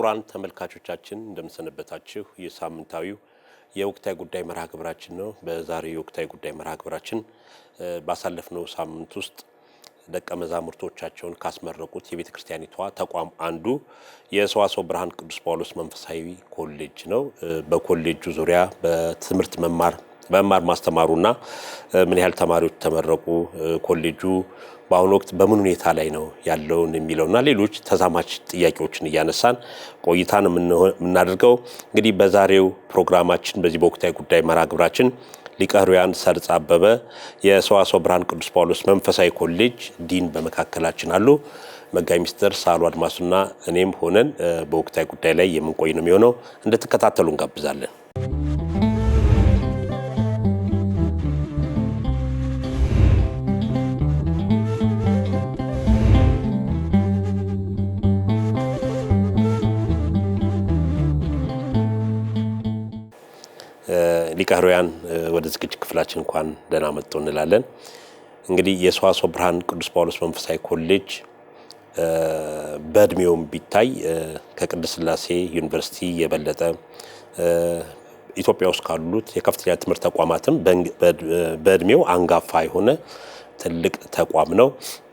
ክቡራን ተመልካቾቻችን እንደምሰነበታችሁ የሳምንታዊው የወቅታዊ ጉዳይ መርሃ ግብራችን ነው። በዛሬው የወቅታዊ ጉዳይ መርሃ ግብራችን ባሳለፍነው ሳምንት ውስጥ ደቀ መዛሙርቶቻቸውን ካስመረቁት የቤተ ክርስቲያኒቷ ተቋም አንዱ የሰዋስወ ብርሃን ቅዱስ ጳውሎስ መንፈሳዊ ኮሌጅ ነው። በኮሌጁ ዙሪያ በትምህርት መማር ማስተማሩና ምን ያህል ተማሪዎች ተመረቁ፣ ኮሌጁ በአሁኑ ወቅት በምን ሁኔታ ላይ ነው ያለውን የሚለውና ሌሎች ተዛማች ጥያቄዎችን እያነሳን ቆይታን የምናደርገው እንግዲህ በዛሬው ፕሮግራማችን በዚህ በወቅታዊ ጉዳይ መርሃ ግብራችን ሊቀ ኅሩያን ሰርጸ አበበ የሰዋስወ ብርሃን ቅዱስ ጳውሎስ መንፈሳዊ ኮሌጅ ዲን በመካከላችን አሉ። መጋቢ ሚኒስትር ሳህሉ አድማሱና እኔም ሆነን በወቅታዊ ጉዳይ ላይ የምንቆይ ነው የሚሆነው። እንድትከታተሉ እንጋብዛለን። ሊቀ ኅሩያን ወደ ዝግጅት ክፍላችን እንኳን ደህና መጡ እንላለን። እንግዲህ የሰዋስወ ብርሃን ቅዱስ ጳውሎስ መንፈሳዊ ኮሌጅ በእድሜውም ቢታይ ከቅድስት ሥላሴ ዩኒቨርሲቲ የበለጠ ኢትዮጵያ ውስጥ ካሉት የከፍተኛ ትምህርት ተቋማትም በእድሜው አንጋፋ የሆነ ትልቅ ተቋም ነው።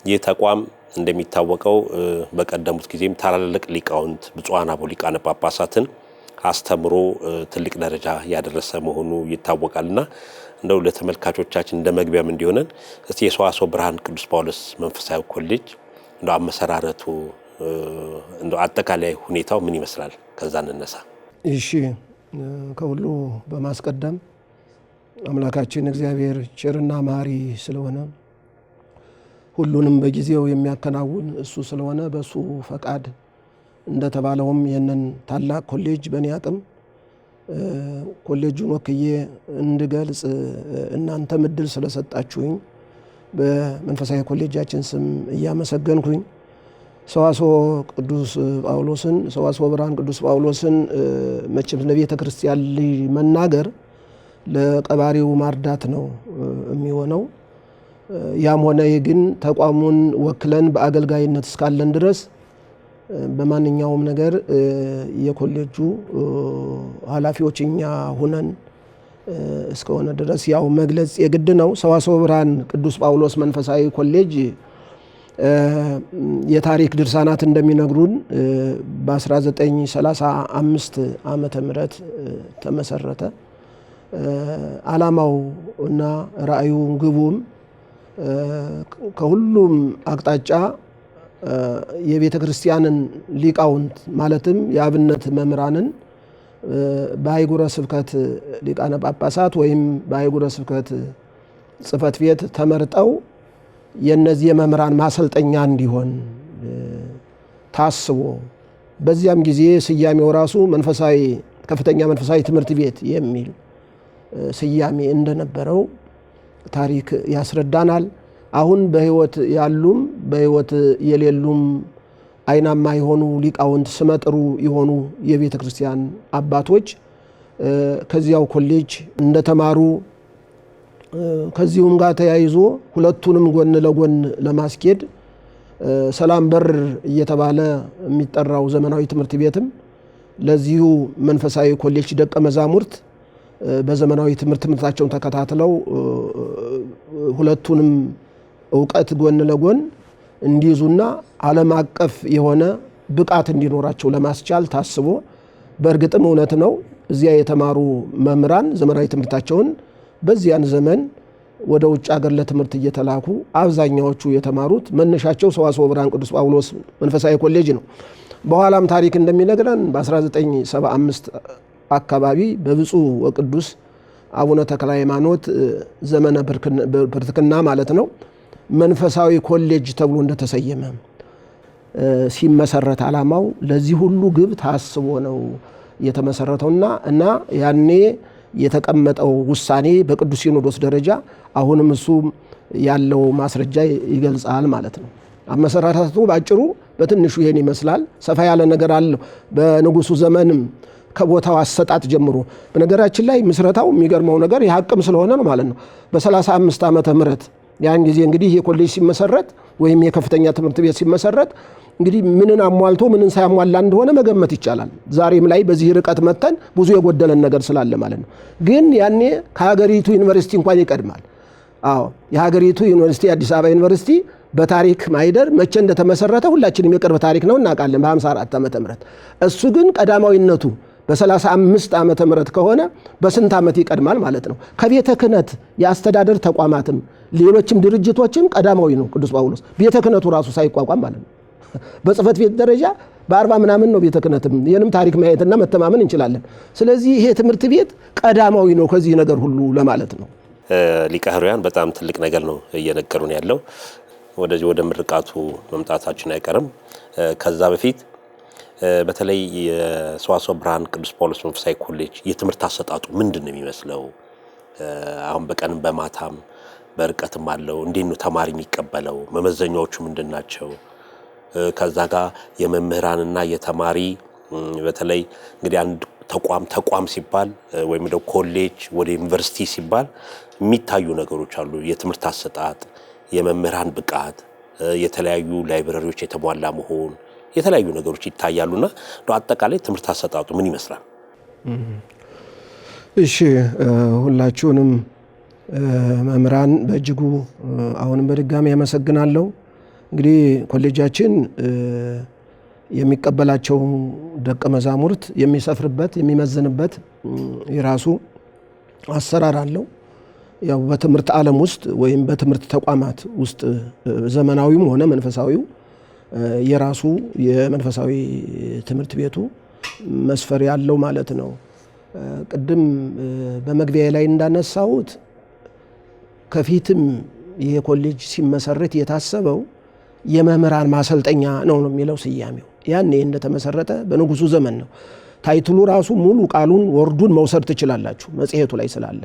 ይህ ተቋም እንደሚታወቀው በቀደሙት ጊዜም ታላላቅ ሊቃውንት ብፁዓን አበው ሊቃነ ጳጳሳትን አስተምሮ ትልቅ ደረጃ ያደረሰ መሆኑ ይታወቃልና እንደው ለተመልካቾቻችን እንደ መግቢያም እንዲሆነን እስቲ የሰዋስወ ብርሃን ቅዱስ ጳውሎስ መንፈሳዊ ኮሌጅ እንደው አመሰራረቱ እንደው አጠቃላይ ሁኔታው ምን ይመስላል? ከዛ እንነሳ። እሺ፣ ከሁሉ በማስቀደም አምላካችን እግዚአብሔር ቸርና መሐሪ ስለሆነ ሁሉንም በጊዜው የሚያከናውን እሱ ስለሆነ በሱ ፈቃድ እንደተባለውም ይህንን ታላቅ ኮሌጅ በእኔ አቅም ኮሌጁን ወክዬ እንድገልጽ እናንተም እድል ስለሰጣችሁኝ በመንፈሳዊ ኮሌጃችን ስም እያመሰገንኩኝ ሰዋስወ ብርሃን ቅዱስ ጳውሎስን መቼም ለቤተ ክርስቲያን መናገር ለቀባሪው ማርዳት ነው የሚሆነው። ያም ሆነ ግን ተቋሙን ወክለን በአገልጋይነት እስካለን ድረስ በማንኛውም ነገር የኮሌጁ ኃላፊዎች እኛ ሁነን እስከሆነ ድረስ ያው መግለጽ የግድ ነው። ሰዋስወ ብርሃን ቅዱስ ጳውሎስ መንፈሳዊ ኮሌጅ የታሪክ ድርሳናት እንደሚነግሩን በ1935 ዓመተ ምህረት ተመሰረተ። ዓላማው እና ራእዩ ግቡም ከሁሉም አቅጣጫ የቤተ ክርስቲያንን ሊቃውንት ማለትም የአብነት መምህራንን በአህጉረ ስብከት ሊቃነ ጳጳሳት ወይም በአህጉረ ስብከት ጽሕፈት ቤት ተመርጠው የነዚህ የመምህራን ማሰልጠኛ እንዲሆን ታስቦ በዚያም ጊዜ ስያሜው ራሱ ከፍተኛ መንፈሳዊ ትምህርት ቤት የሚል ስያሜ እንደነበረው ታሪክ ያስረዳናል። አሁን በሕይወት ያሉም በሕይወት የሌሉም አይናማ የሆኑ ሊቃውንት ስመጥሩ የሆኑ የቤተ ክርስቲያን አባቶች ከዚያው ኮሌጅ እንደተማሩ ከዚሁም ጋር ተያይዞ ሁለቱንም ጎን ለጎን ለማስኬድ ሰላም በር እየተባለ የሚጠራው ዘመናዊ ትምህርት ቤትም ለዚሁ መንፈሳዊ ኮሌጅ ደቀ መዛሙርት በዘመናዊ ትምህርታቸውን ተከታትለው ሁለቱንም እውቀት ጎን ለጎን እንዲይዙና ዓለም አቀፍ የሆነ ብቃት እንዲኖራቸው ለማስቻል ታስቦ በእርግጥም እውነት ነው። እዚያ የተማሩ መምህራን ዘመናዊ ትምህርታቸውን በዚያን ዘመን ወደ ውጭ ሀገር ለትምህርት እየተላኩ አብዛኛዎቹ የተማሩት መነሻቸው ሰዋስወ ብርሃን ቅዱስ ጳውሎስ መንፈሳዊ ኮሌጅ ነው። በኋላም ታሪክ እንደሚነግረን በ1975 አካባቢ በብፁዕ ወቅዱስ አቡነ ተክለ ሃይማኖት ዘመነ ብርትክና ማለት ነው መንፈሳዊ ኮሌጅ ተብሎ እንደተሰየመ ሲመሰረት ዓላማው ለዚህ ሁሉ ግብ ታስቦ ነው የተመሰረተውና ያኔ የተቀመጠው ውሳኔ በቅዱስ ሲኖዶስ ደረጃ አሁንም እሱ ያለው ማስረጃ ይገልጻል ማለት ነው። አመሰራረቱ ባጭሩ በትንሹ ይሄን ይመስላል። ሰፋ ያለ ነገር አለው በንጉሱ ዘመንም ከቦታው አሰጣጥ ጀምሮ። በነገራችን ላይ ምስረታው የሚገርመው ነገር የሐቅም ስለሆነ ነው ማለት ነው። በ35 ዓመተ ምህረት ያን ጊዜ እንግዲህ የኮሌጅ ሲመሰረት ወይም የከፍተኛ ትምህርት ቤት ሲመሰረት እንግዲህ ምንን አሟልቶ ምንን ሳያሟላ እንደሆነ መገመት ይቻላል። ዛሬም ላይ በዚህ ርቀት መተን ብዙ የጎደለን ነገር ስላለ ማለት ነው። ግን ያኔ ከሀገሪቱ ዩኒቨርሲቲ እንኳን ይቀድማል። አዎ የሀገሪቱ ዩኒቨርሲቲ አዲስ አበባ ዩኒቨርሲቲ በታሪክ ማይደር መቼ እንደተመሰረተ ሁላችንም የቅርብ ታሪክ ነው እናውቃለን፣ በ54 ዓመተ ምህረት። እሱ ግን ቀዳማዊነቱ በ35 ዓመተ ምህረት ከሆነ በስንት ዓመት ይቀድማል ማለት ነው? ከቤተ ክህነት የአስተዳደር ተቋማትም ሌሎችም ድርጅቶችም ቀዳማዊ ነው ቅዱስ ጳውሎስ፣ ቤተ ክህነቱ ራሱ ሳይቋቋም ማለት ነው። በጽህፈት ቤት ደረጃ በ40 ምናምን ነው ቤተ ክህነትም። ይህንም ታሪክ ማየትና መተማመን እንችላለን። ስለዚህ ይሄ ትምህርት ቤት ቀዳማዊ ነው ከዚህ ነገር ሁሉ ለማለት ነው። ሊቀ ኅሩያን በጣም ትልቅ ነገር ነው እየነገሩን ያለው። ወደዚህ ወደ ምርቃቱ መምጣታችን አይቀርም። ከዛ በፊት በተለይ የሰዋስወ ብርሃን ቅዱስ ጳውሎስ መንፈሳዊ ኮሌጅ የትምህርት አሰጣጡ ምንድን ነው የሚመስለው? አሁን በቀንም በማታም በርቀትም አለው። እንዴት ነው ተማሪ የሚቀበለው? መመዘኛዎቹ ምንድን ናቸው? ከዛ ጋር የመምህራንና የተማሪ በተለይ እንግዲህ አንድ ተቋም ሲባል ወይም ደግሞ ኮሌጅ ወደ ዩኒቨርሲቲ ሲባል የሚታዩ ነገሮች አሉ። የትምህርት አሰጣጥ፣ የመምህራን ብቃት፣ የተለያዩ ላይብረሪዎች የተሟላ መሆን፣ የተለያዩ ነገሮች ይታያሉና አጠቃላይ ትምህርት አሰጣጡ ምን ይመስላል? እሺ ሁላችሁንም መምህራን በእጅጉ አሁንም በድጋሚ ያመሰግናለሁ። እንግዲህ ኮሌጃችን የሚቀበላቸው ደቀ መዛሙርት የሚሰፍርበት የሚመዝንበት የራሱ አሰራር አለው። ያው በትምህርት ዓለም ውስጥ ወይም በትምህርት ተቋማት ውስጥ ዘመናዊም ሆነ መንፈሳዊው የራሱ የመንፈሳዊ ትምህርት ቤቱ መስፈሪያ ያለው ማለት ነው። ቅድም በመግቢያ ላይ እንዳነሳሁት ከፊትም ይሄ ኮሌጅ ሲመሰረት የታሰበው የመምህራን ማሰልጠኛ ነው የሚለው ስያሜው። ያኔ እንደተመሰረተ በንጉሱ ዘመን ነው። ታይትሉ ራሱ ሙሉ ቃሉን ወርዱን መውሰድ ትችላላችሁ፣ መጽሔቱ ላይ ስላለ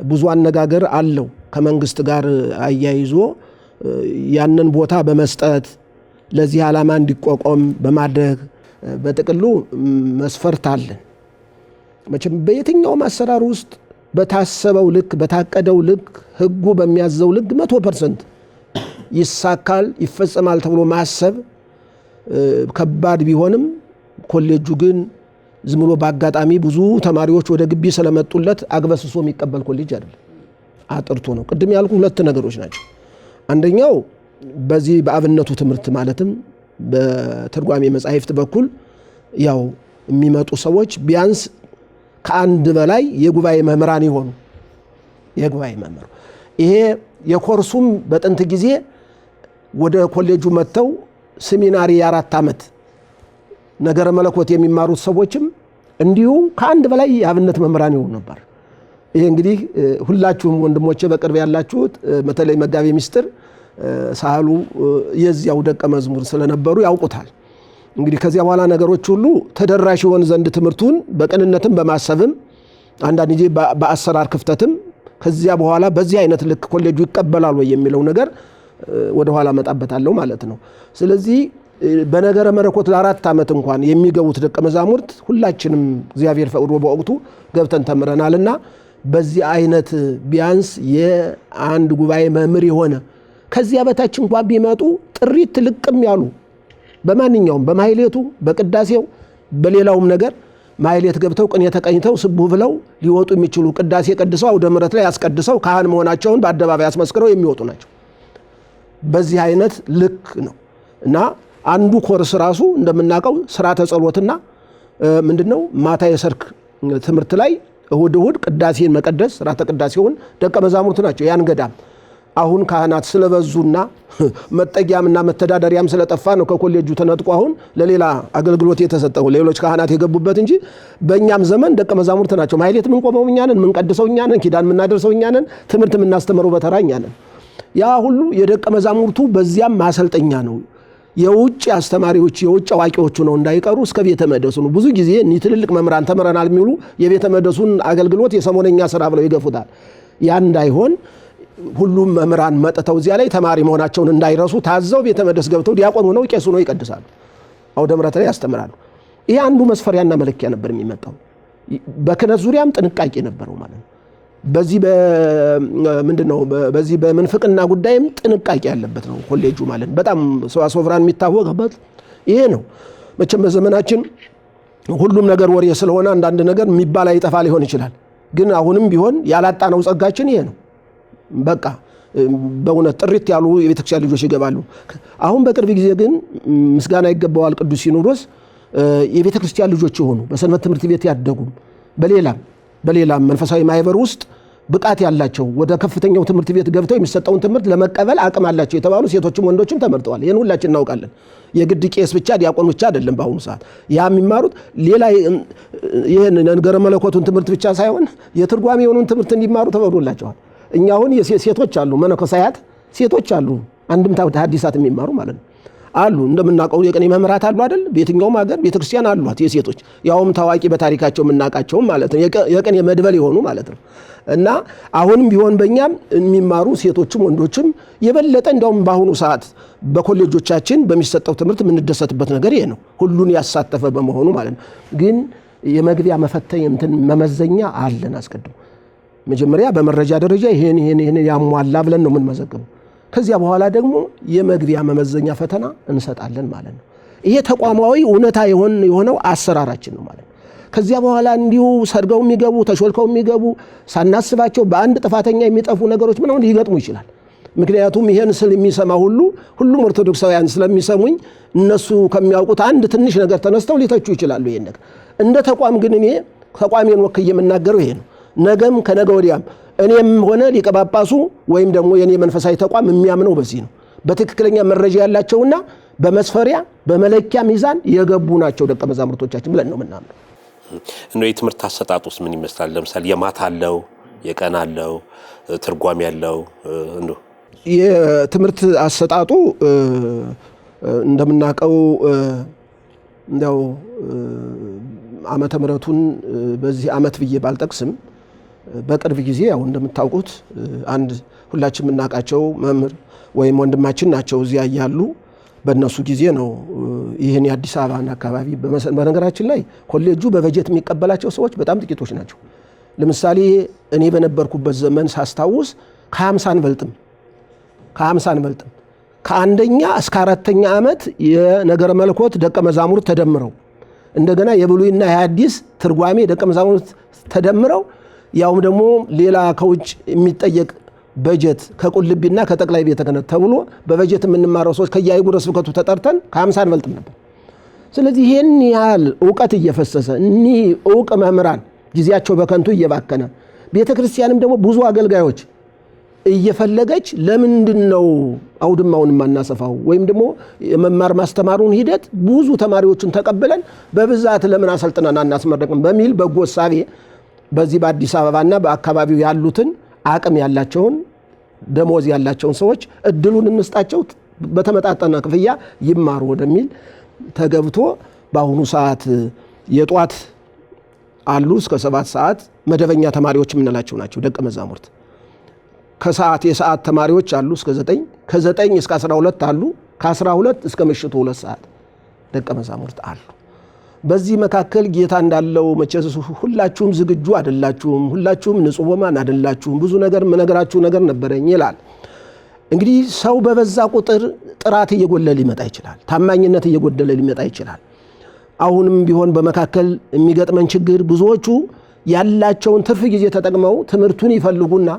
ብዙ አነጋገር አለው። ከመንግስት ጋር አያይዞ ያንን ቦታ በመስጠት ለዚህ ዓላማ እንዲቋቋም በማድረግ በጥቅሉ መስፈርት አለን። መቼም በየትኛውም አሰራር ውስጥ በታሰበው ልክ በታቀደው ልክ ህጉ በሚያዘው ልክ 100% ይሳካል ይፈጸማል ተብሎ ማሰብ ከባድ ቢሆንም ኮሌጁ ግን ዝም ብሎ በአጋጣሚ ብዙ ተማሪዎች ወደ ግቢ ስለመጡለት አግበስሶ የሚቀበል ኮሌጅ አይደለም። አጥርቶ ነው። ቅድም ያልኩ ሁለት ነገሮች ናቸው። አንደኛው በዚህ በአብነቱ ትምህርት ማለትም በትርጓሜ መጻሕፍት በኩል ያው የሚመጡ ሰዎች ቢያንስ ከአንድ በላይ የጉባኤ መምህራን ይሆኑ የጉባኤ መምህር ይሄ የኮርሱም በጥንት ጊዜ ወደ ኮሌጁ መጥተው ሴሚናሪ የ4 ዓመት ነገረ መለኮት የሚማሩት ሰዎችም እንዲሁ ከአንድ በላይ የአብነት መምህራን ይሆኑ ነበር። ይሄ እንግዲህ ሁላችሁም ወንድሞቼ በቅርብ ያላችሁት በተለይ መጋቤ ምስጢር ሳህሉ የዚያው ደቀ መዝሙር ስለነበሩ ያውቁታል። እንግዲህ ከዚያ በኋላ ነገሮች ሁሉ ተደራሽ ይሆን ዘንድ ትምህርቱን በቅንነትም በማሰብም አንዳንድ ጊዜ በአሰራር ክፍተትም ከዚያ በኋላ በዚህ አይነት ልክ ኮሌጁ ይቀበላል ወይ የሚለው ነገር ወደ ኋላ መጣበታለሁ ማለት ነው። ስለዚህ በነገረ መለኮት ለ4 ዓመት እንኳን የሚገቡት ደቀ መዛሙርት ሁላችንም እግዚአብሔር ፈቅዶ በወቅቱ ገብተን ተምረናልና በዚህ አይነት ቢያንስ የአንድ ጉባኤ መምህር የሆነ ከዚያ በታች እንኳን ቢመጡ ጥሪት ልቅም ያሉ በማንኛውም በማህሌቱ በቅዳሴው በሌላውም ነገር ማህሌት ገብተው ቅኔ ተቀኝተው ስቡህ ብለው ሊወጡ የሚችሉ ቅዳሴ ቀድሰው አውደ ምሕረት ላይ ያስቀድሰው ካህን መሆናቸውን በአደባባይ አስመስክረው የሚወጡ ናቸው። በዚህ አይነት ልክ ነው እና አንዱ ኮርስ ራሱ እንደምናውቀው ስርዓተ ጸሎትና ምንድነው ማታ የሰርክ ትምህርት ላይ እሁድ ቅዳሴን መቀደስ ስርዓተ ቅዳሴውን ደቀ መዛሙርት ናቸው ያን ገዳም። አሁን ካህናት ስለበዙና መጠጊያምና መተዳደሪያም ስለጠፋ ነው ከኮሌጁ ተነጥቆ አሁን ለሌላ አገልግሎት የተሰጠው ሌሎች ካህናት የገቡበት እንጂ በእኛም ዘመን ደቀ መዛሙርት ናቸው። ማህሌት የምንቆመው እኛ ነን፣ የምንቀድሰው እኛ ነን፣ ኪዳን የምናደርሰው እኛ ነን፣ ትምህርት የምናስተምረው በተራ እኛ ነን። ያ ሁሉ የደቀ መዛሙርቱ በዚያም ማሰልጠኛ ነው። የውጭ አስተማሪዎች የውጭ አዋቂዎቹ ነው እንዳይቀሩ እስከ ቤተ መቅደሱ ነው። ብዙ ጊዜ እኒ ትልልቅ መምህራን ተምረናል የሚሉ የቤተ መቅደሱን አገልግሎት የሰሞነኛ ስራ ብለው ይገፉታል። ያ እንዳይሆን ሁሉም መምህራን መጥተው እዚያ ላይ ተማሪ መሆናቸውን እንዳይረሱ ታዘው ቤተ መቅደስ ገብተው ዲያቆን ሆነው ቄስ ሆነው ይቀድሳሉ፣ አውደ ምሕረት ላይ ያስተምራሉ። ይሄ አንዱ መስፈሪያና መለኪያ ነበር የሚመጣው። በክህነት ዙሪያም ጥንቃቄ ነበረው ማለት ነው። በዚህ ምንድነው በዚህ በምንፍቅና ጉዳይም ጥንቃቄ ያለበት ነው ኮሌጁ ማለት በጣም ሰዋስወ ብርሃን የሚታወቅበት ይሄ ነው። መቼም በዘመናችን ሁሉም ነገር ወሬ ስለሆነ አንዳንድ ነገር የሚባል አይጠፋ ሊሆን ይችላል። ግን አሁንም ቢሆን ያላጣነው ጸጋችን ይሄ ነው። በቃ በእውነት ጥሪት ያሉ የቤተክርስቲያን ልጆች ይገባሉ። አሁን በቅርብ ጊዜ ግን ምስጋና ይገባዋል ቅዱስ ሲኖዶስ የቤተክርስቲያን ልጆች የሆኑ በሰንበት ትምህርት ቤት ያደጉ በሌላም መንፈሳዊ ማህበር ውስጥ ብቃት ያላቸው ወደ ከፍተኛው ትምህርት ቤት ገብተው የሚሰጠውን ትምህርት ለመቀበል አቅም አላቸው የተባሉ ሴቶችም ወንዶችም ተመርጠዋል። ይሄን ሁላችን እናውቃለን። የግድ ቄስ ብቻ ዲያቆን ብቻ አይደለም። በአሁኑ ሰዓት ያ የሚማሩት ሌላ ይሄን ነገረ መለኮቱን ትምህርት ብቻ ሳይሆን የትርጓሜ የሆኑን ትምህርት እንዲማሩ ተፈቅዶላቸዋል። እኛ አሁን ሴቶች አሉ፣ መነኮሳያት ሴቶች አሉ፣ አንድምታ ሐዲሳት የሚማሩ ማለት ነው አሉ። እንደምናውቀው የቅኔ መምህራት አሉ አይደል? በየትኛውም ሀገር ቤተክርስቲያን አሏት የሴቶች፣ ያውም ታዋቂ በታሪካቸው የምናውቃቸውም ማለት ነው፣ የቅኔ መድበል የሆኑ ማለት ነው። እና አሁንም ቢሆን በእኛም የሚማሩ ሴቶችም ወንዶችም የበለጠ እንደውም በአሁኑ ሰዓት በኮሌጆቻችን በሚሰጠው ትምህርት የምንደሰትበት ነገር ይሄ ነው፣ ሁሉን ያሳተፈ በመሆኑ ማለት ነው። ግን የመግቢያ መፈተኝ መመዘኛ አለን። አስቀድሞ መጀመሪያ በመረጃ ደረጃ ይሄን ያሟላ ብለን ነው የምንመዘገበው። ከዚያ በኋላ ደግሞ የመግቢያ መመዘኛ ፈተና እንሰጣለን ማለት ነው። ይሄ ተቋማዊ እውነታ የሆነው አሰራራችን ነው ማለት ነው። ከዚያ በኋላ እንዲሁ ሰርገው የሚገቡ ተሾልከው የሚገቡ ሳናስባቸው በአንድ ጥፋተኛ የሚጠፉ ነገሮች ምናምን ሊገጥሙ ይችላል። ምክንያቱም ይሄን ስል የሚሰማ ሁሉም ኦርቶዶክሳውያን ስለሚሰሙኝ እነሱ ከሚያውቁት አንድ ትንሽ ነገር ተነስተው ሊተቹ ይችላሉ። ይሄን ነገር እንደ ተቋም ግን እኔ ተቋሜን ወክዬ የምናገረው ይሄ ነው። ነገም ከነገ ወዲያም እኔም ሆነ ሊቀ ጳጳሱ ወይም ደግሞ የኔ መንፈሳዊ ተቋም የሚያምነው በዚህ ነው። በትክክለኛ መረጃ ያላቸውና በመስፈሪያ በመለኪያ ሚዛን የገቡ ናቸው ደቀ መዛሙርቶቻችን ብለን ነው የምናምነው። እንደው የትምህርት አሰጣጡስ ምን ይመስላል? ለምሳሌ የማታ አለው፣ የቀን አለው፣ ትርጓሜ ያለው እንደው የትምህርት አሰጣጡ እንደምናውቀው እንደው ዓመተ ምሕረቱን በዚህ ዓመት ብዬ ባልጠቅስም በቅርብ ጊዜ ያው እንደምታውቁት አንድ ሁላችን የምናውቃቸው መምህር ወይም ወንድማችን ናቸው እዚያ ያሉ። በእነሱ ጊዜ ነው ይህን የአዲስ አበባን አካባቢ በነገራችን ላይ ኮሌጁ በበጀት የሚቀበላቸው ሰዎች በጣም ጥቂቶች ናቸው። ለምሳሌ እኔ በነበርኩበት ዘመን ሳስታውስ ከ50 አንበልጥም ከአንደኛ እስከ 4ኛ ዓመት የነገረ መለኮት ደቀ መዛሙርት ተደምረው እንደገና የብሉይና የሐዲስ ትርጓሜ ደቀ መዛሙርት ተደምረው ያውም ደግሞ ሌላ ከውጭ የሚጠየቅ በጀት ከቁልቢና ከጠቅላይ ቤተ ክህነት ተብሎ በበጀት የምንማረው ሰዎች ከየአህጉረ ስብከቱ ተጠርተን ከ50 አንበልጥም ነበር። ስለዚህ ይህን ያህል እውቀት እየፈሰሰ እኒህ እውቅ መምህራን ጊዜያቸው በከንቱ እየባከነ ቤተ ክርስቲያንም ደግሞ ብዙ አገልጋዮች እየፈለገች ለምንድን ነው አውድማውን ማናሰፋው ወይም ደግሞ የመማር ማስተማሩን ሂደት ብዙ ተማሪዎችን ተቀበለን በብዛት ለምን አሰልጥነን አናስመረቅም በሚል በጎ እሳቤ በዚህ በአዲስ አበባና በአካባቢው ያሉትን አቅም ያላቸውን ደሞዝ ያላቸውን ሰዎች እድሉን እንስጣቸው፣ በተመጣጣና ክፍያ ይማሩ ወደሚል ተገብቶ በአሁኑ ሰዓት የጧት አሉ እስከ 7 ሰዓት መደበኛ ተማሪዎች የምንላቸው ናቸው ደቀ መዛሙርት። ከሰዓት የሰዓት ተማሪዎች አሉ እስከ 9፣ ከ9 እስከ 12 አሉ፣ ከ12 እስከ ምሽቱ 2 ሰዓት ደቀ መዛሙርት አሉ። በዚህ መካከል ጌታ እንዳለው መቼስ ሁላችሁም ዝግጁ አይደላችሁም፣ ሁላችሁም ንጹሕ ወማን አይደላችሁም፣ ብዙ ነገር መነገራችሁ ነገር ነበረኝ ይላል። እንግዲህ ሰው በበዛ ቁጥር ጥራት እየጎደለ ሊመጣ ይችላል፣ ታማኝነት እየጎደለ ሊመጣ ይችላል። አሁንም ቢሆን በመካከል የሚገጥመን ችግር ብዙዎቹ ያላቸውን ትርፍ ጊዜ ተጠቅመው ትምህርቱን ይፈልጉና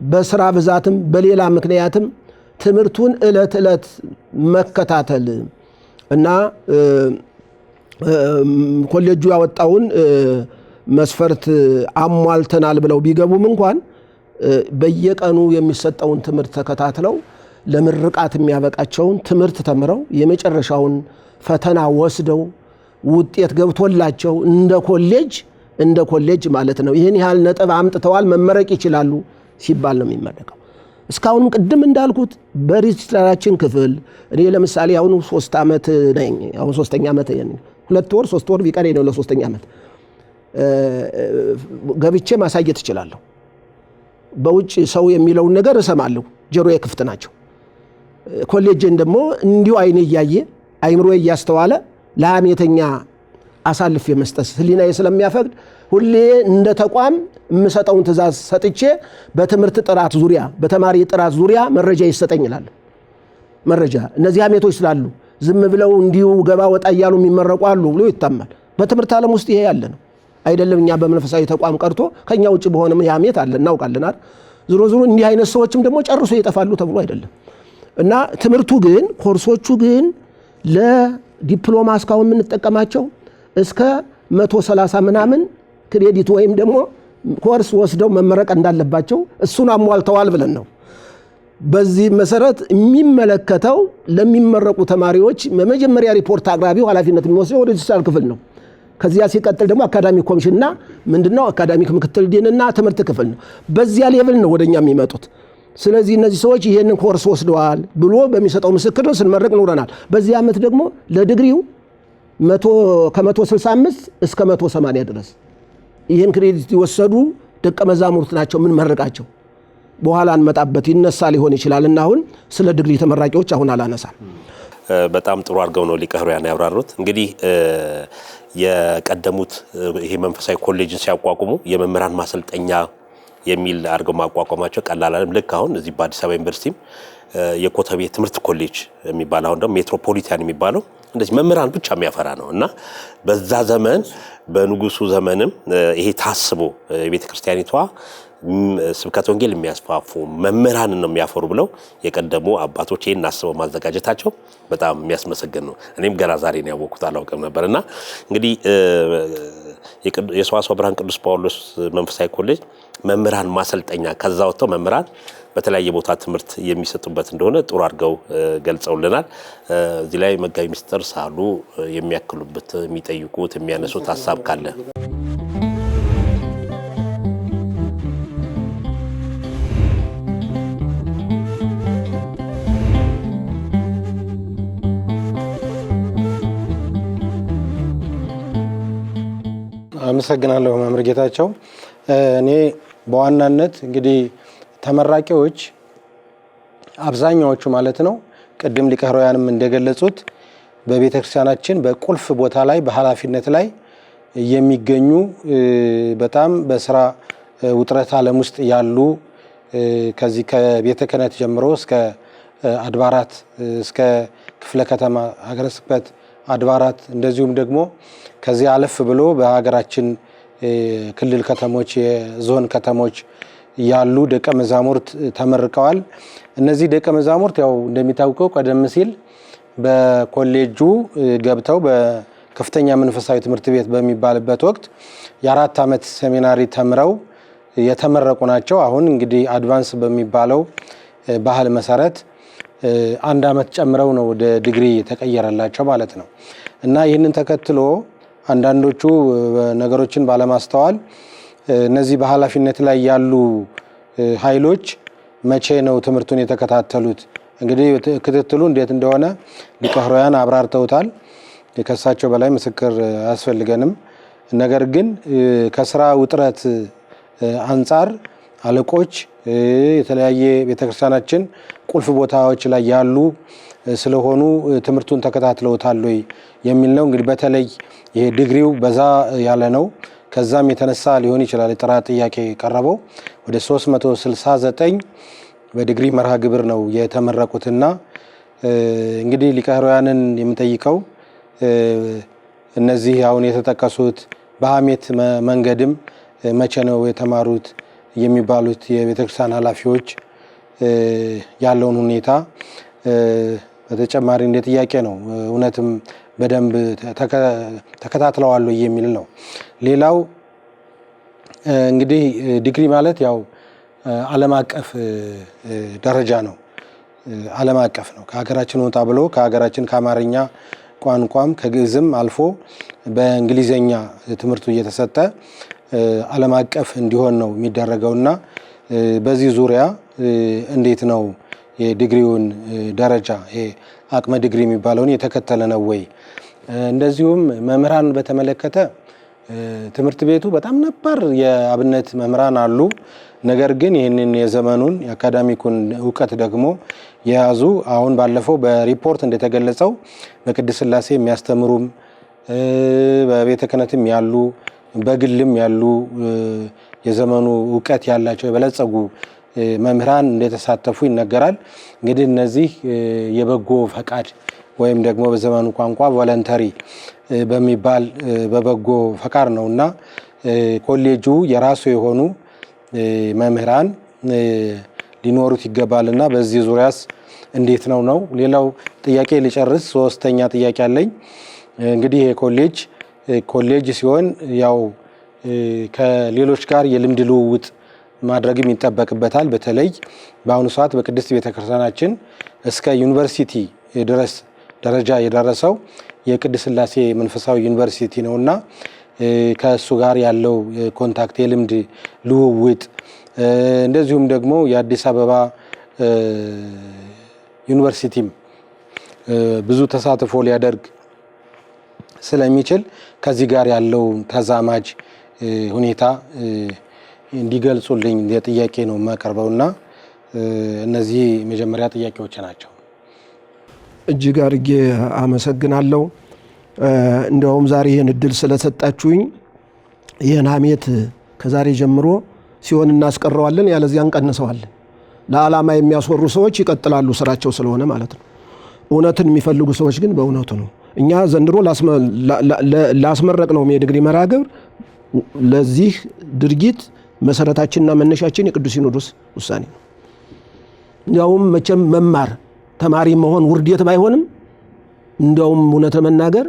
በስራ ብዛትም በሌላ ምክንያትም ትምህርቱን ዕለት ዕለት መከታተል እና ኮሌጁ ያወጣውን መስፈርት አሟልተናል ብለው ቢገቡም እንኳን በየቀኑ የሚሰጠውን ትምህርት ተከታትለው ለምርቃት የሚያበቃቸውን ትምህርት ተምረው የመጨረሻውን ፈተና ወስደው ውጤት ገብቶላቸው እንደ ኮሌጅ ማለት ነው ይህን ያህል ነጥብ አምጥተዋል መመረቅ ይችላሉ ሲባል ነው የሚመረቀው። እስካሁንም ቅድም እንዳልኩት በሬጅስትራራችን ክፍል እኔ ለምሳሌ አሁን 3 ዓመት ነኝ። አሁን 3ኛ ዓመት 2 ወር 3 ወር ቢቀረኝ ነው ለ3ኛ ዓመት ገብቼ ማሳየት እችላለሁ። በውጭ ሰው የሚለውን ነገር እሰማለሁ፣ ጆሮዬ ክፍት ናቸው። ኮሌጅን ደግሞ እንዲሁ አይኔ እያየ አይምሮዬ እያስተዋለ ለሐሜተኛ አሳልፌ መስጠት ህሊናዬ ስለሚያፈቅድ ሁሌ እንደ ተቋም የምሰጠውን ትእዛዝ ሰጥቼ በትምህርት ጥራት ዙሪያ በተማሪ ጥራት ዙሪያ መረጃ ይሰጠኝ ይላል። መረጃ እነዚህ ሐሜቶች ስላሉ ዝም ብለው እንዲሁ ገባ ወጣ ያሉ የሚመረቁ አሉ ብሎ ይታማል። በትምህርት ዓለም ውስጥ ይሄ ያለ ነው አይደለም። እኛ በመንፈሳዊ ተቋም ቀርቶ ከኛ ውጭ በሆነም ያሜት አለ እናውቃለን አይደል? ዝሮ እንዲህ አይነት ሰዎችም ደግሞ ጨርሶ ይጠፋሉ ተብሎ አይደለም። እና ትምህርቱ ግን ኮርሶቹ ግን ለዲፕሎማ እስካሁን የምንጠቀማቸው እስከ 130 ምናምን ክሬዲት ወይም ደግሞ ኮርስ ወስደው መመረቅ እንዳለባቸው እሱን አሟልተዋል ብለን ነው። በዚህ መሰረት የሚመለከተው ለሚመረቁ ተማሪዎች በመጀመሪያ ሪፖርት አቅራቢው ኃላፊነት የሚወስደው ወደ ዲጂታል ክፍል ነው። ከዚያ ሲቀጥል ደግሞ አካዳሚክ ኮሚሽንና ምንድነው አካዳሚክ ምክትል ዲንና ትምህርት ክፍል ነው። በዚያ ሌቭል ነው ወደኛ የሚመጡት። ስለዚህ እነዚህ ሰዎች ይሄንን ኮርስ ወስደዋል ብሎ በሚሰጠው ምስክር ነው ስንመረቅ ኖረናል። በዚህ ዓመት ደግሞ ለዲግሪው ከ165 እስከ 180 ድረስ ይሄን ክሬዲት ይወሰዱ ደቀ መዛሙርት ናቸው ምን መረቃቸው። በኋላ እንመጣበት ይነሳ ሊሆን ይችላል እና አሁን ስለ ዲግሪ ተመራቂዎች አሁን አላነሳም። በጣም ጥሩ አድርገው ነው ሊቀ ሕሩያን ያብራሩት። እንግዲህ የቀደሙት ይሄ መንፈሳዊ ኮሌጅን ሲያቋቁሙ የመምህራን ማሰልጠኛ የሚል አድርገው ማቋቋማቸው ቀላል አይደለም። ልክ አሁን እዚህ በአዲስ አበባ ዩኒቨርሲቲም የኮተቤ ትምህርት ኮሌጅ የሚባለው አሁን ደግሞ ሜትሮፖሊታን የሚባለው እንደዚህ መምህራን ብቻ የሚያፈራ ነው እና በዛ ዘመን በንጉሱ ዘመንም ይሄ ታስቦ የቤተ ክርስቲያኒቷ ስብከተ ወንጌል የሚያስፋፉ መምህራን ነው የሚያፈሩ ብለው የቀደሙ አባቶች ይሄን አስበው ማዘጋጀታቸው በጣም የሚያስመሰግን ነው። እኔም ገና ዛሬ ነው ያወቅኩት አላውቅም ነበርና እንግዲህ የሰዋስወ ብርሃን ቅዱስ ጳውሎስ መንፈሳዊ ኮሌጅ መምህራን ማሰልጠኛ ከዛ ወጥተው መምህራን በተለያየ ቦታ ትምህርት የሚሰጡበት እንደሆነ ጥሩ አድርገው ገልጸውልናል። እዚህ ላይ መጋቢ ሚስጥር ሳሉ የሚያክሉበት የሚጠይቁት የሚያነሱት ሐሳብ ካለ አመሰግናለሁ መምህር ጌታቸው። እኔ በዋናነት እንግዲህ ተመራቂዎች አብዛኛዎቹ ማለት ነው ቅድም ሊቀ ሕሩያንም እንደገለጹት በቤተክርስቲያናችን በቁልፍ ቦታ ላይ በኃላፊነት ላይ የሚገኙ በጣም በስራ ውጥረት ዓለም ውስጥ ያሉ ከዚህ ከቤተ ክህነት ጀምሮ እስከ አድባራት እስከ ክፍለ ከተማ ሀገረ ስብከት አድባራት እንደዚሁም ደግሞ ከዚህ አለፍ ብሎ በሀገራችን ክልል ከተሞች የዞን ከተሞች ያሉ ደቀ መዛሙርት ተመርቀዋል። እነዚህ ደቀ መዛሙርት ያው እንደሚታወቀው ቀደም ሲል በኮሌጁ ገብተው በከፍተኛ መንፈሳዊ ትምህርት ቤት በሚባልበት ወቅት የ4 ዓመት ሴሚናሪ ተምረው የተመረቁ ናቸው። አሁን እንግዲህ አድቫንስ በሚባለው ባህል መሰረት 1 ዓመት ጨምረው ነው ወደ ዲግሪ ተቀየረላቸው ማለት ነው። እና ይህንን ተከትሎ አንዳንዶቹ ነገሮችን ባለማስተዋል እነዚህ በኃላፊነት ላይ ያሉ ኃይሎች መቼ ነው ትምህርቱን የተከታተሉት? እንግዲህ ክትትሉ እንዴት እንደሆነ ሊቀ ሕሩያን አብራርተውታል። ከሳቸው በላይ ምስክር አያስፈልገንም። ነገር ግን ከስራ ውጥረት አንጻር አለቆች የተለያየ ቤተክርስቲያናችን ቁልፍ ቦታዎች ላይ ያሉ ስለሆኑ ትምህርቱን ተከታትለውታል ወይ የሚል ነው። እንግዲህ በተለይ ይሄ ዲግሪው በዛ ያለ ነው። ከዛም የተነሳ ሊሆን ይችላል የጥራት ጥያቄ ቀረበው። ወደ 369 በዲግሪ መርሃ ግብር ነው የተመረቁትና እንግዲህ ሊቀ ሕሩያንን የምጠይቀው እነዚህ አሁን የተጠቀሱት በሐሜት መንገድም መቼ ነው የተማሩት የሚባሉት የቤተክርስቲያን ኃላፊዎች ያለውን ሁኔታ በተጨማሪ እንደ ጥያቄ ነው እውነትም በደንብ ተከታትለዋል የሚል ነው። ሌላው እንግዲህ ዲግሪ ማለት ያው ዓለም አቀፍ ደረጃ ነው። ዓለም አቀፍ ነው። ከሀገራችን ወጣ ብሎ ከሀገራችን ከአማርኛ ቋንቋም ከግዕዝም አልፎ በእንግሊዘኛ ትምህርቱ እየተሰጠ ዓለም አቀፍ እንዲሆን ነው የሚደረገውና በዚህ ዙሪያ እንዴት ነው የዲግሪውን ደረጃ አቅመ ዲግሪ የሚባለውን የተከተለ ነው ወይ? እንደዚሁም መምህራን በተመለከተ ትምህርት ቤቱ በጣም ነበር የአብነት መምህራን አሉ። ነገር ግን ይህንን የዘመኑን የአካዳሚኩን ዕውቀት ደግሞ የያዙ አሁን ባለፈው በሪፖርት እንደተገለጸው በቅድስት ሥላሴ የሚያስተምሩም በቤተ ክህነትም ያሉ በግልም ያሉ የዘመኑ ዕውቀት ያላቸው የበለጸጉ መምህራን እንደተሳተፉ ይነገራል። እንግዲህ እነዚህ የበጎ ፈቃድ ወይም ደግሞ በዘመኑ ቋንቋ ቮለንተሪ በሚባል በበጎ ፈቃድ ነውና ኮሌጁ የራሱ የሆኑ መምህራን ሊኖሩት ይገባልና በዚህ ዙሪያስ እንዴት ነው? ሌላው ጥያቄ ልጨርስ። ሶስተኛ ጥያቄ አለኝ። እንግዲህ ኮሌጅ ሲሆን ያው ከሌሎች ጋር የልምድ ልውውጥ ማድረግም ይጠበቅበታል። በተለይ በአሁኑ ሰዓት በቅድስት ቤተክርስቲያናችን እስከ ዩኒቨርሲቲ ድረስ ደረጃ የደረሰው የቅድስት ሥላሴ መንፈሳዊ ዩኒቨርሲቲ ነውና ከእሱ ጋር ያለው ኮንታክት የልምድ ልውውጥ እንደዚሁም ደግሞ የአዲስ አበባ ዩኒቨርሲቲም ብዙ ተሳትፎ ሊያደርግ ስለሚችል ከዚህ ጋር ያለው ተዛማጅ ሁኔታ እንዲገልጹልኝ ጥያቄ ነው የማቀርበውና እነዚህ መጀመሪያ ጥያቄዎች ናቸው። እጅግ አድርጌ አመሰግናለሁ። እንደውም ዛሬ ይህን እድል ስለሰጣችሁኝ ይህን ሐሜት ከዛሬ ጀምሮ ሲሆን እናስቀረዋለን፣ ያለዚያ እንቀንሰዋለን። ለዓላማ የሚያስወሩ ሰዎች ይቀጥላሉ ስራቸው ስለሆነ ማለት ነው። እውነትን የሚፈልጉ ሰዎች ግን በእውነቱ ነው። እኛ ዘንድሮ ላስመረቅ ነው የዲግሪ መርሃ ግብር ለዚህ ድርጊት መሰረታችንና መነሻችን የቅዱስ ሲኖዶስ ውሳኔ ነው። እንዲያውም መቼም መማር ተማሪ መሆን ውርደት ባይሆንም እንዲያውም እውነት ለመናገር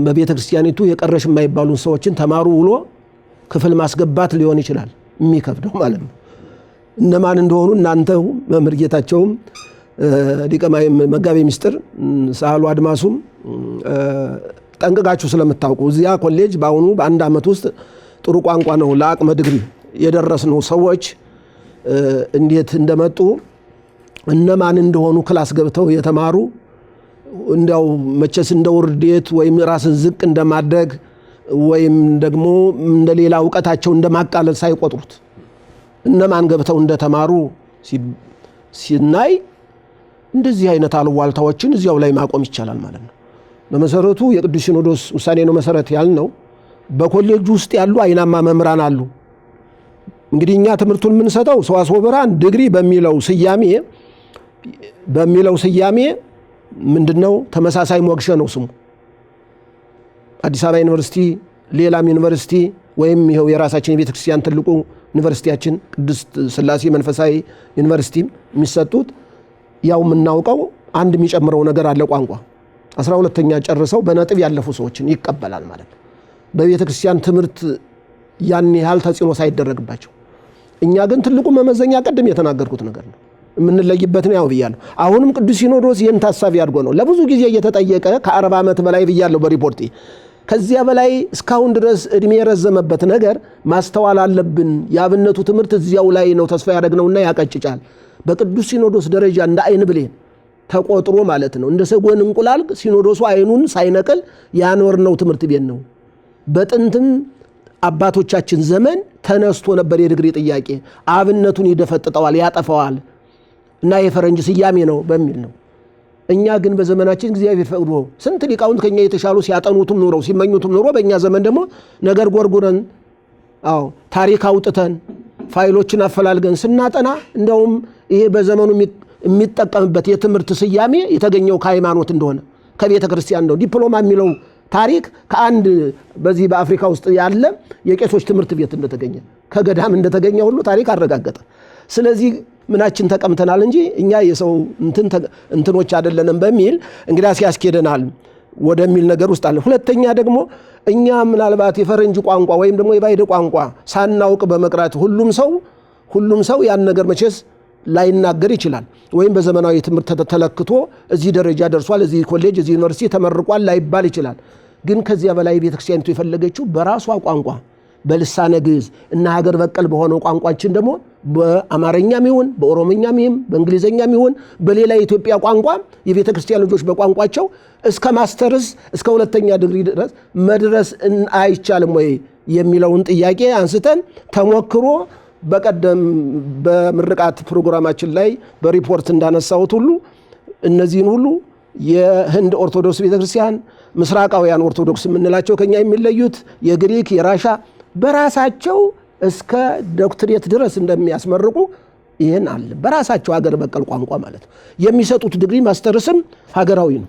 በቤተ ክርስቲያኒቱ የቀረሽ የማይባሉን ሰዎችን ተማሩ ብሎ ክፍል ማስገባት ሊሆን ይችላል የሚከብደው ማለት ነው። እነማን እንደሆኑ እናንተው መምህር ጌታቸውም መጋቤ ምስጢር ሳህሉ አድማሱም ጠንቅቃችሁ ስለምታውቁ እዚያ ኮሌጅ በአሁኑ በአንድ ዓመት ውስጥ ጥሩ ቋንቋ ነው ለአቅመ ዲግሪ የደረስነው ሰዎች እንዴት እንደመጡ እነማን እንደሆኑ ክላስ ገብተው የተማሩ እንዲያው መቸስ እንደ ውርደት ወይም ራስን ዝቅ እንደማድረግ ወይም ደግሞ እንደሌላ እውቀታቸው እንደማቃለል ሳይቆጥሩት እነማን ገብተው እንደተማሩ ሲናይ እንደዚህ አይነት አልዋልታዎችን እዚያው ላይ ማቆም ይቻላል ማለት ነው። በመሰረቱ የቅዱስ ሲኖዶስ ውሳኔ ነው መሰረት ያልነው። በኮሌጁ ውስጥ ያሉ አይናማ መምህራን አሉ። እንግዲህ እኛ ትምህርቱን የምንሰጠው ሰዋስወ ብርሃን ዲግሪ በሚለው ስያሜ ምንድነው? ተመሳሳይ ሞግሸ ነው ስሙ። አዲስ አበባ ዩኒቨርሲቲ፣ ሌላም ዩኒቨርሲቲ ወይም ይሄው የራሳችን የቤተ ክርስቲያን ትልቁ ዩኒቨርሲቲያችን ቅድስት ሥላሴ መንፈሳዊ ዩኒቨርሲቲ የሚሰጡት ያው የምናውቀው አንድ የሚጨምረው ነገር አለ። ቋንቋ 12ኛ ጨርሰው በነጥብ ያለፉ ሰዎችን ይቀበላል ማለት ነው። በቤተ ክርስቲያን ትምህርት ያን ያህል ተጽዕኖ ሳይደረግባቸው። እኛ ግን ትልቁ መመዘኛ ቀደም የተናገርኩት ነገር ነው የምንለይበት ነው ያው ብያለሁ። አሁንም ቅዱስ ሲኖዶስ ይህን ታሳቢ አድርጎ ነው ለብዙ ጊዜ እየተጠየቀ ከ40 ዓመት በላይ ብያለሁ በሪፖርቴ። ከዚያ በላይ እስካሁን ድረስ እድሜ የረዘመበት ነገር ማስተዋል አለብን። የአብነቱ ትምህርት እዚያው ላይ ነው ተስፋ ያደረግነውና ያቀጭጫል። በቅዱስ ሲኖዶስ ደረጃ እንደ አይን ብሌን ተቆጥሮ ማለት ነው እንደ ሰጎን እንቁላል ሲኖዶሱ አይኑን ሳይነቅል ያኖርነው ትምህርት ቤት ነው። በጥንትም አባቶቻችን ዘመን ተነስቶ ነበር የዲግሪ ጥያቄ። አብነቱን ይደፈጥጠዋል፣ ያጠፋዋል እና የፈረንጅ ስያሜ ነው በሚል ነው። እኛ ግን በዘመናችን እግዚአብሔር ፈቅዶ ስንት ሊቃውንት ከኛ የተሻሉ ሲያጠኑትም ኖረው ሲመኙትም ኖሮ በእኛ ዘመን ደግሞ ነገር ጎርጉረን ታሪክ አውጥተን ፋይሎችን አፈላልገን ስናጠና እንደውም ይሄ በዘመኑ የሚጠቀምበት የትምህርት ስያሜ የተገኘው ከሃይማኖት እንደሆነ ከቤተ ክርስቲያን ነው። ዲፕሎማ የሚለው ታሪክ ከአንድ በዚህ በአፍሪካ ውስጥ ያለ የቄሶች ትምህርት ቤት እንደተገኘ ከገዳም እንደተገኘ ሁሉ ታሪክ አረጋገጠ። ስለዚህ ምናችን ተቀምተናል እንጂ እኛ የሰው እንትኖች አይደለንም በሚል እንግዲህ ሲያስኬደናል ወደሚል ነገር ውስጥ አለ። ሁለተኛ ደግሞ እኛ ምናልባት የፈረንጅ ቋንቋ ወይም ደግሞ የባዕድ ቋንቋ ሳናውቅ በመቅራት ሁሉም ሰው ያን ነገር መቼስ ላይናገር ይችላል። ወይም በዘመናዊ ትምህርት ተለክቶ እዚህ ደረጃ ደርሷል፣ እዚህ ኮሌጅ፣ እዚህ ዩኒቨርሲቲ ተመርቋል ላይባል ይችላል። ግን ከዚያ በላይ ቤተክርስቲያኒቱ የፈለገችው በራሷ ቋንቋ በልሳነ ግዕዝ እና ሀገር በቀል በሆነው ቋንቋችን ደግሞ በአማርኛም ይሁን በኦሮምኛም ይሁን በእንግሊዘኛም ይሁን በሌላ የኢትዮጵያ ቋንቋ የቤተ ክርስቲያን ልጆች በቋንቋቸው እስከ ማስተርስ እስከ 2ኛ ዲግሪ ድረስ መድረስ አይቻልም ወይ የሚለውን ጥያቄ አንስተን ተሞክሮ በቀደም በምርቃት ፕሮግራማችን ላይ በሪፖርት እንዳነሳሁት ሁሉ እነዚህን ሁሉ የህንድ ኦርቶዶክስ ቤተክርስቲያን ምስራቃውያን ኦርቶዶክስ የምንላቸው ከኛ የሚለዩት የግሪክ የራሻ በራሳቸው እስከ ዶክትሬት ድረስ እንደሚያስመርቁ ይህን አለ። በራሳቸው ሀገር በቀል ቋንቋ ማለት ነው የሚሰጡት ዲግሪ ማስተርስም ሀገራዊ ነው።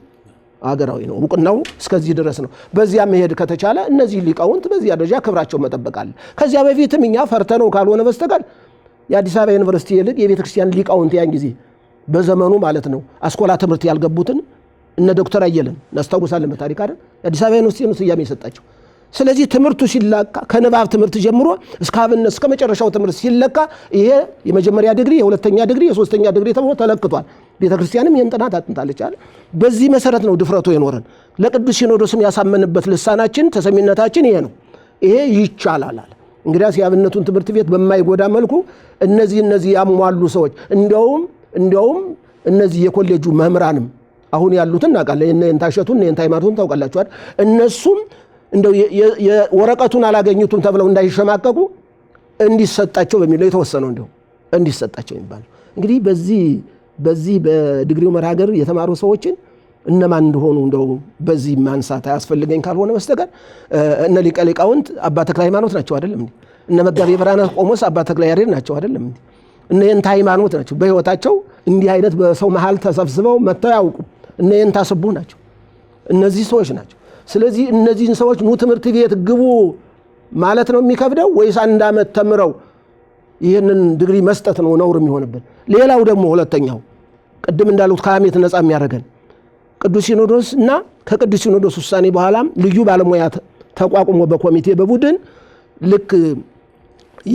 አገራዊ ነው። እውቅናው እስከዚህ ድረስ ነው። በዚያ መሄድ ከተቻለ እነዚህ ሊቃውንት በዚያ ደረጃ ክብራቸው መጠበቃል። ከዚያ በፊትም እኛ ፈርተነው ካልሆነ በስተቀር የአዲስ አበባ ዩኒቨርሲቲ ይልቅ የቤተክርስቲያን ሊቃውንት ያን ጊዜ በዘመኑ ማለት ነው አስኮላ ትምህርት ያልገቡትን እነ ዶክተር አየለን እናስታውሳለን በታሪክ አይደል የአዲስ አበባ ዩኒቨርሲቲ ነው ስያሜ የሰጣቸው። ስለዚህ ትምህርቱ ሲለካ ከንባብ ትምህርት ጀምሮ እስከ አብነት እስከ መጨረሻው ትምህርት ሲለካ ይሄ የመጀመሪያ ዲግሪ፣ የሁለተኛ ዲግሪ፣ የሶስተኛ ዲግሪ ተብሎ ተለክቷል። ቤተክርስቲያንም ይህን ጥናት አጥንታለች አለ። በዚህ መሰረት ነው ድፍረቱ የኖረን። ለቅዱስ ሲኖዶስም ያሳመንበት ልሳናችን ተሰሚነታችን ይሄ ነው። ይሄ ይቻላል አለ። እንግዲያስ የአብነቱን ትምህርት ቤት በማይጎዳ መልኩ እነዚህ ያሟሉ ሰዎች እንዲያውም እነዚህ የኮሌጁ መምህራንም አሁን ያሉትን እናውቃለን። እነ የንታሸቱን የንታ ሃይማኖቱን ታውቃላችሁ አይደል? እነሱም እንደው የወረቀቱን አላገኙትም ተብለው እንዳይሸማቀቁ እንዲሰጣቸው በሚለው የተወሰነው እንደው እንዲሰጣቸው የሚባለው እንግዲህ በዚህ በዲግሪው መርሃ ግብር የተማሩ ሰዎችን እነማን እንደሆኑ እንደው በዚህ ማንሳት አያስፈልገኝ ካልሆነ በስተቀር እነ ሊቀ ሊቃውንት አባ ተክለ ሃይማኖት ናቸው አይደለም እንዴ? እነ መጋቤ ብርሃናት ቆሞስ አባ ተክለ ያሬድ ናቸው አይደለም እንዴ? እነ የንታ ሃይማኖት ናቸው። በህይወታቸው እንዲህ አይነት በሰው መሃል ተሰብስበው መተው ያውቁ። እነ የንታ ስቡ ናቸው። እነዚህ ሰዎች ናቸው። ስለዚህ እነዚህን ሰዎች ኑ ትምህርት ቤት ግቡ ማለት ነው የሚከብደው ወይስ አንድ ዓመት ተምረው ይህንን ዲግሪ መስጠት ነው ነውር የሚሆንብን? ሌላው ደግሞ ሁለተኛው ቅድም እንዳሉት ከሐሜት ነፃ የሚያደርገን ቅዱስ ሲኖዶስ እና ከቅዱስ ሲኖዶስ ውሳኔ በኋላም ልዩ ባለሙያ ተቋቁሞ በኮሚቴ በቡድን ልክ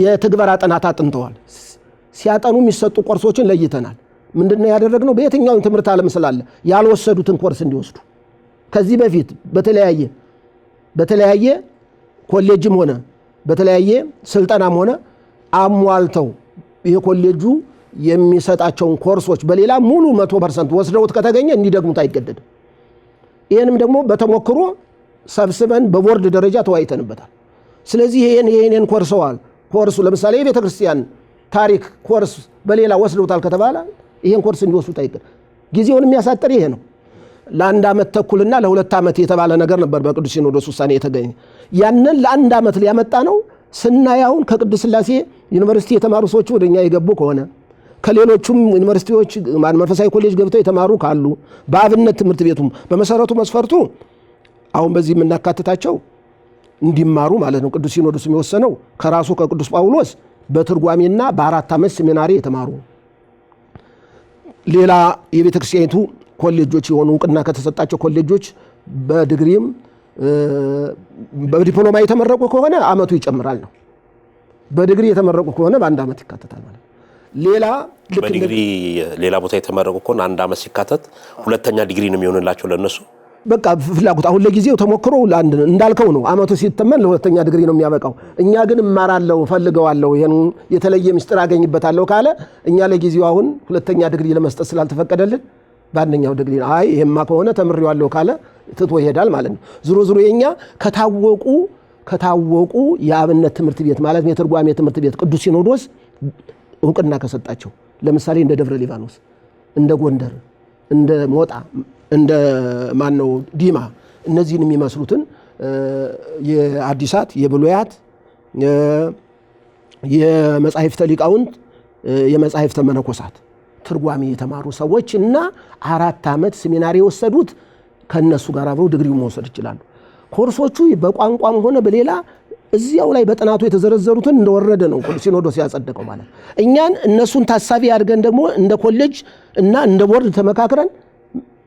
የትግበራ ጥናት አጥንተዋል። ሲያጠኑ የሚሰጡ ኮርሶችን ለይተናል። ምንድነው ያደረግነው? በየትኛው ትምህርት ዓለም ስላለ ያልወሰዱትን ኮርስ እንዲወስዱ ከዚህ በፊት በተለያየ ኮሌጅም ሆነ በተለያየ ስልጠናም ሆነ አሟልተው የኮሌጁ የሚሰጣቸውን ኮርሶች በሌላ ሙሉ 100% ወስደውት ከተገኘ እንዲደግሙት አይገደድም። ይሄንም ደግሞ በተሞክሮ ሰብስበን በቦርድ ደረጃ ተወያይተንበታል። ስለዚህ ይሄን ኮርሱ ለምሳሌ የቤተክርስቲያን ታሪክ ኮርስ በሌላ ወስደውታል ከተባለ ይሄን ኮርስ እንዲወስዱት አይገደድም። ጊዜውን የሚያሳጥር ይሄ ነው። ለአንድ ዓመት ተኩልና ለሁለት ዓመት የተባለ ነገር ነበር በቅዱስ ሲኖዶስ ውሳኔ የተገኘ። ያንን ለአንድ ዓመት ሊያመጣ ነው ስናያውን ከቅዱስ ሥላሴ ዩኒቨርሲቲ የተማሩ ሰዎች ወደኛ የገቡ ከሆነ ከሌሎቹም ዩኒቨርሲቲዎች መንፈሳዊ ኮሌጅ ገብተው የተማሩ ካሉ በአብነት ትምህርት ቤቱም በመሰረቱ መስፈርቱ አሁን በዚህ የምናካትታቸው እንዲማሩ ማለት ነው። ቅዱስ ሲኖዶስ የሚወሰነው ከራሱ ከቅዱስ ጳውሎስ በትርጓሜና በ4 ዓመት ሴሚናሪ የተማሩ ሌላ የቤተክርስቲያኒቱ ኮሌጆች የሆኑ እውቅና ከተሰጣቸው ኮሌጆች በዲግሪም በዲፕሎማ የተመረቁ ከሆነ ዓመቱ ይጨምራል ነው። በዲግሪ የተመረቁ ከሆነ በአንድ ዓመት ይካተታል ማለት ነው። በዲግሪ ሌላ ቦታ የተመረቁ ከሆነ አንድ ዓመት ሲካተት ሁለተኛ ዲግሪ ነው የሚሆንላቸው ለነሱ። በቃ ፍላጎት አሁን ለጊዜው ተሞክሮ ለአንድ እንዳልከው ነው። ዓመቱ ሲተመን ለሁለተኛ ዲግሪ ነው የሚያበቃው። እኛ ግን እማራለሁ ፈልገዋለሁ ይሄን የተለየ ምስጢር አገኝበታለሁ ካለ እኛ ለጊዜው አሁን ሁለተኛ ዲግሪ ለመስጠት ስላልተፈቀደልን በአንደኛው ዲግሪ አይ ይሄማ ከሆነ ተምሬዋለሁ ካለ ትቶ ይሄዳል ማለት ነው። ዙሮ የኛ ከታወቁ የአብነት ትምህርት ቤት ማለት የትርጓሜ ትምህርት ቤት ቅዱስ ሲኖዶስ እውቅና ከሰጣቸው ለምሳሌ እንደ ደብረ ሊባኖስ፣ እንደ ጎንደር፣ እንደ ሞጣ፣ እንደ ማነው ዲማ እነዚህን የሚመስሉትን የአዲሳት የብሉያት የመጻሕፍተ ሊቃውንት የመጻሕፍተ መነኮሳት ትርጓሜ የተማሩ ሰዎች እና 4 ዓመት ሴሚናሪ የወሰዱት ከነሱ ጋር አብረው ዲግሪው መውሰድ ይችላሉ። ኮርሶቹ በቋንቋም ሆነ በሌላ እዚያው ላይ በጥናቱ የተዘረዘሩትን እንደወረደ ነው ቅዱስ ሲኖዶስ ያጸደቀው ማለት። እኛን እነሱን ታሳቢ አድርገን ደግሞ እንደ ኮሌጅ እና እንደ ቦርድ ተመካክረን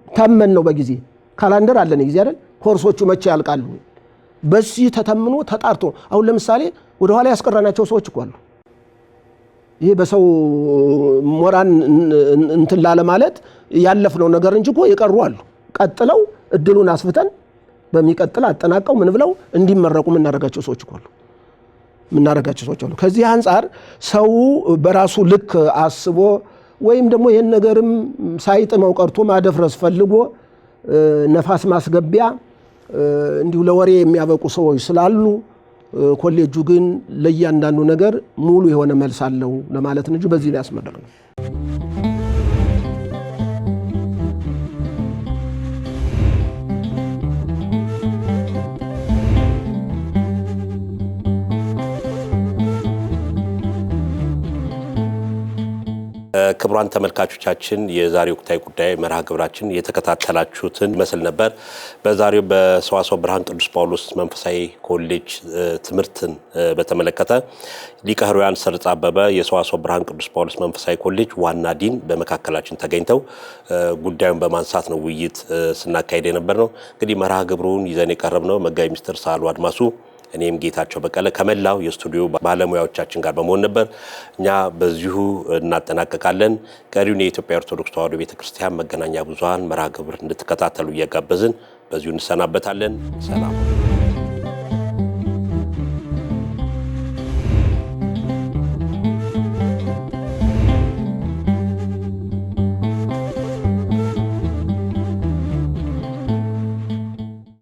ተመን ነው በጊዜ ካላንደር አለን ጊዜ አይደል ኮርሶቹ መቼ ያልቃሉ በዚህ ተተምኖ ተጣርቶ አሁን ለምሳሌ ወደ ኋላ ያስቀራናቸው ሰዎች እኮ አሉ። ይሄ በሰው ሞራን እንትን ላለ ማለት ያለፍነው ነገር እንጂ እኮ የቀሩ አሉ። ቀጥለው እድሉን አስፍተን በሚቀጥል አጠናቀው ምን ብለው እንዲመረቁ የምናደርጋቸው ሰዎች አሉ። ከዚህ አንፃር ሰው በራሱ ልክ አስቦ ወይም ደግሞ ይሄን ነገርም ሳይጥመው ቀርቶ ማደፍረስ ፈልጎ ነፋስ ማስገቢያ እንዲሁ ለወሬ የሚያበቁ ሰዎች ስላሉ ኮሌጁ ግን ለእያንዳንዱ ነገር ሙሉ የሆነ መልስ አለው ለማለት እንጂ በዚህ ላይ ያስመረቅ ነው። ክቡራን ተመልካቾቻችን የዛሬው ወቅታዊ ጉዳይ መርሃ ግብራችን የተከታተላችሁትን መስል ነበር። በዛሬው በሰዋስወ ብርሃን ቅዱስ ጳውሎስ መንፈሳዊ ኮሌጅ ትምህርትን በተመለከተ ሊቀ ኅሩያን ሰርጸ አበበ የሰዋስወ ብርሃን ቅዱስ ጳውሎስ መንፈሳዊ ኮሌጅ ዋና ዲን በመካከላችን ተገኝተው ጉዳዩን በማንሳት ነው ውይይት ስናካሄድ የነበርነው። እንግዲህ መርሃ ግብሩን ይዘን የቀረብነው መጋቢ ሚኒስትር ሳህሉ አድማሱ እኔም ጌታቸው በቀለ ከመላው የስቱዲዮ ባለሙያዎቻችን ጋር በመሆን ነበር። እኛ በዚሁ እናጠናቀቃለን። ቀሪውን የኢትዮጵያ ኦርቶዶክስ ተዋሕዶ ቤተክርስቲያን መገናኛ ብዙሃን መርሃ ግብር እንድትከታተሉ እየጋበዝን በዚሁ እንሰናበታለን። ሰላም።